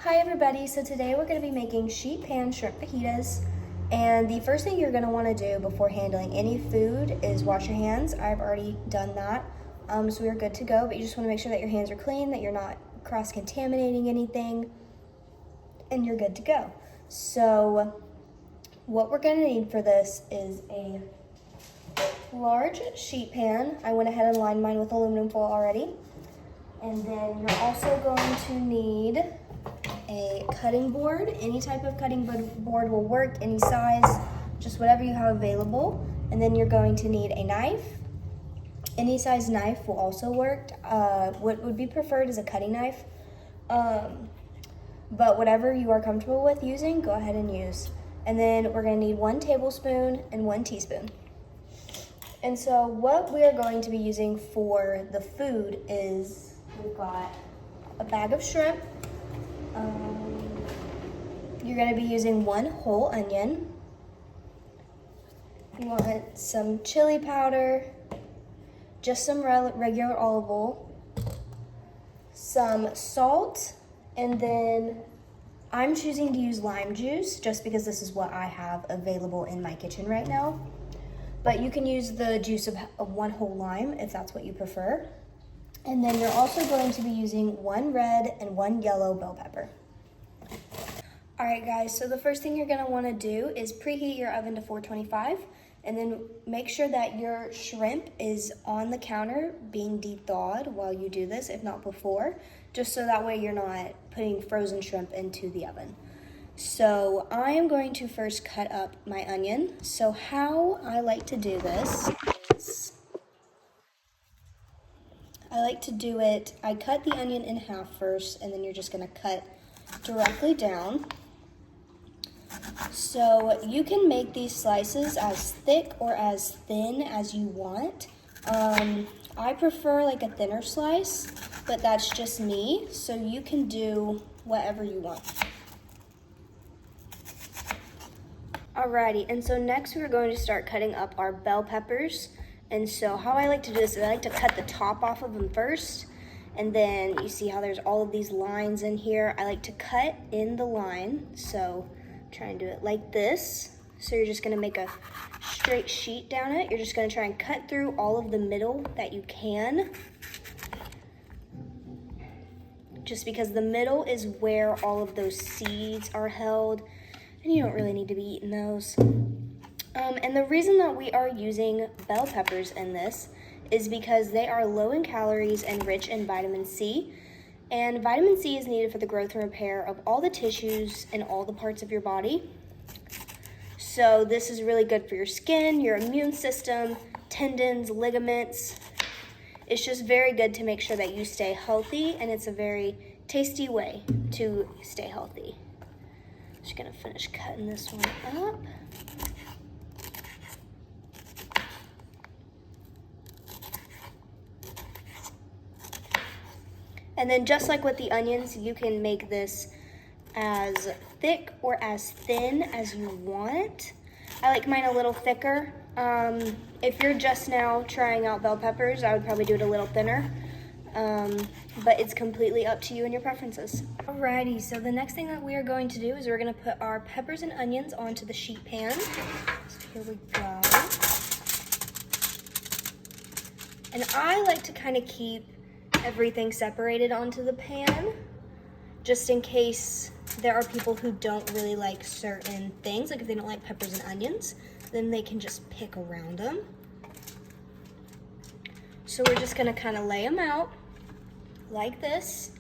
Hi everybody, so today we're going to be making sheet pan shrimp fajitas, and the first thing you're going to want to do before handling any food is wash your hands. I've already done that, so we're good to go, but you just want to make sure that your hands are clean, that you're not cross-contaminating anything, and you're good to go. So what we're going to need for this is a large sheet pan. I went ahead and lined mine with aluminum foil already. And then you're also going to need a cutting board. Any type of cutting board will work, any size, just whatever you have available. And then you're going to need a knife. Any size knife will also work. What would be preferred is a cutting knife. But whatever you are comfortable with using, go ahead and use. And then we're gonna need 1 tablespoon and 1 teaspoon. And so what we are going to be using for the food is, we've got a bag of shrimp. You're going to be using 1 whole onion. You want some chili powder, just some regular olive oil, some salt, and then I'm choosing to use lime juice just because this is what I have available in my kitchen right now. But you can use the juice of 1 whole lime if that's what you prefer. And then you're also going to be using 1 red and 1 yellow bell pepper. All right guys, so the first thing you're gonna wanna do is preheat your oven to 425, and then make sure that your shrimp is on the counter being de-thawed while you do this, if not before, just so that way you're not putting frozen shrimp into the oven. So I am going to first cut up my onion. So how I like to do this is, I cut the onion in half first, and then you're just gonna cut directly down. So you can make these slices as thick or as thin as you want. I prefer like a thinner slice, but that's just me, so you can do whatever you want. Alrighty, and so next we're going to start cutting up our bell peppers. And so how I like to do this is I like to cut the top off of them first, and then you see how there's all of these lines in here. I like to cut in the line, so try and do it like this. So you're just gonna make a straight sheet down it. You're just gonna try and cut through all of the middle that you can, just because the middle is where all of those seeds are held, and you don't really need to be eating those. And the reason that we are using bell peppers in this is because they are low in calories and rich in vitamin C. And vitamin C is needed for the growth and repair of all the tissues and all the parts of your body. So this is really good for your skin, your immune system, tendons, ligaments. It's just very good to make sure that you stay healthy, and it's a very tasty way to stay healthy. Just gonna finish cutting this one up. And then just like with the onions, you can make this as thick or as thin as you want. I like mine a little thicker. If you're just now trying out bell peppers, I would probably do it a little thinner. But it's completely up to you and your preferences. Alrighty, so the next thing that we are going to do is we're gonna put our peppers and onions onto the sheet pan. So here we go. And I like to kind of keep everything separated onto the pan, just in case there are people who don't really like certain things, like if they don't like peppers and onions, then they can just pick around them. So we're just gonna kind of lay them out like this,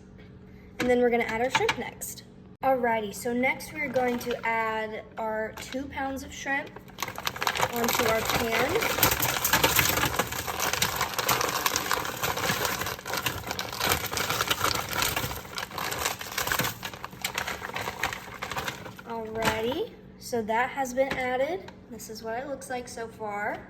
and then we're gonna add our shrimp next. Alrighty, so next we're going to add our 2 pounds of shrimp onto our pan. Alrighty, so that has been added. This is what it looks like so far.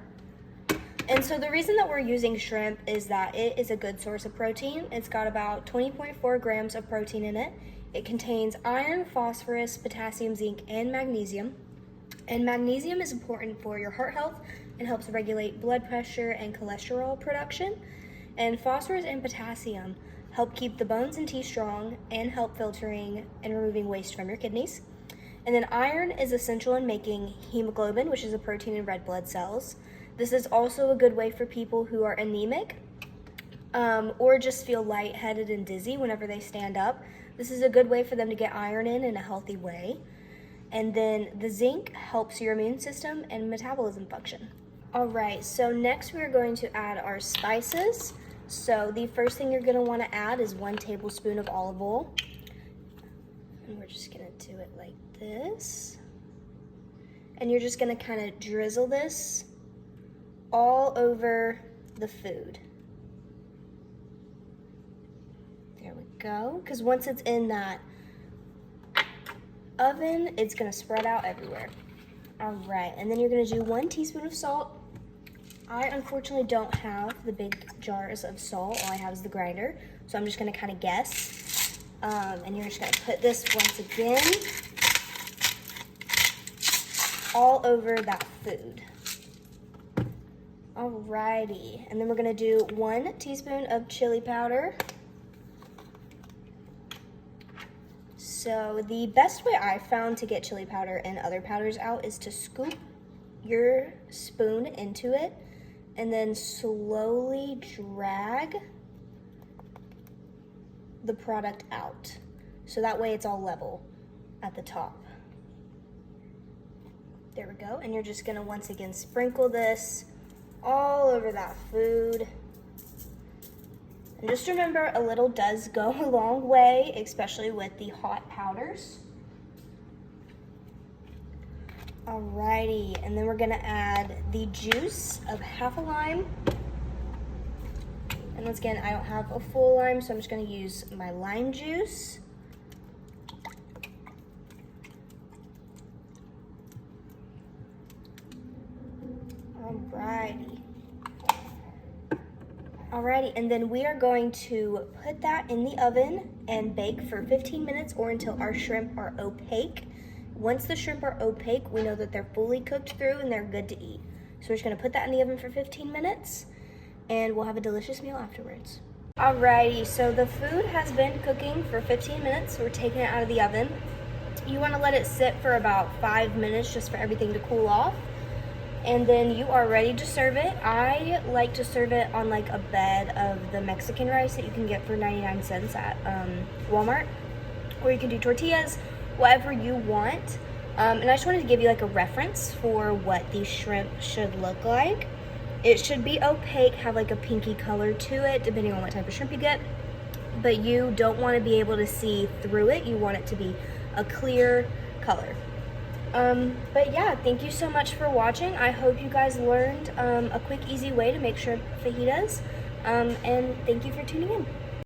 And so the reason that we're using shrimp is that it is a good source of protein. It's got about 20.4 grams of protein in it. It contains iron, phosphorus, potassium, zinc, and magnesium. And magnesium is important for your heart health and helps regulate blood pressure and cholesterol production. And phosphorus and potassium help keep the bones and teeth strong, and help filtering and removing waste from your kidneys. And then iron is essential in making hemoglobin, which is a protein in red blood cells. This is also a good way for people who are anemic or just feel lightheaded and dizzy whenever they stand up. This is a good way for them to get iron in a healthy way. And then the zinc helps your immune system and metabolism function. All right, so next we're going to add our spices. So the first thing you're gonna wanna add is 1 tablespoon of olive oil. And we're just gonna do it like this. And you're just gonna kind of drizzle this all over the food. There we go. Because once it's in that oven, it's gonna spread out everywhere. All right, and then you're gonna do 1 teaspoon of salt. I unfortunately don't have the big jars of salt. All I have is the grinder. So I'm just gonna kind of guess. And you're just gonna put this once again all over that food. Alrighty, and then we're gonna do 1 teaspoon of chili powder. So the best way I've found to get chili powder and other powders out is to scoop your spoon into it and then slowly drag the product out. So that way it's all level at the top. There we go. And you're just gonna once again sprinkle this all over that food. And just remember, a little does go a long way, especially with the hot powders. Alrighty, and then we're gonna add the juice of half a lime. And once again, I don't have a full lime, so I'm just gonna use my lime juice. Alrighty, and then we are going to put that in the oven and bake for 15 minutes or until our shrimp are opaque. Once the shrimp are opaque, we know that they're fully cooked through and they're good to eat. So we're just gonna put that in the oven for 15 minutes and we'll have a delicious meal afterwards. Alrighty, so the food has been cooking for 15 minutes. We're taking it out of the oven. You wanna let it sit for about 5 minutes just for everything to cool off. And then you are ready to serve it. I like to serve it on like a bed of the Mexican rice that you can get for 99 cents at Walmart. Or you can do tortillas, whatever you want. And I just wanted to give you like a reference for what these shrimp should look like. It should be opaque, have like a pinky color to it, depending on what type of shrimp you get. But you don't want to be able to see through it. You want it to be a clear color. But yeah, thank you so much for watching. I hope you guys learned a quick, easy way to make shrimp fajitas. And thank you for tuning in.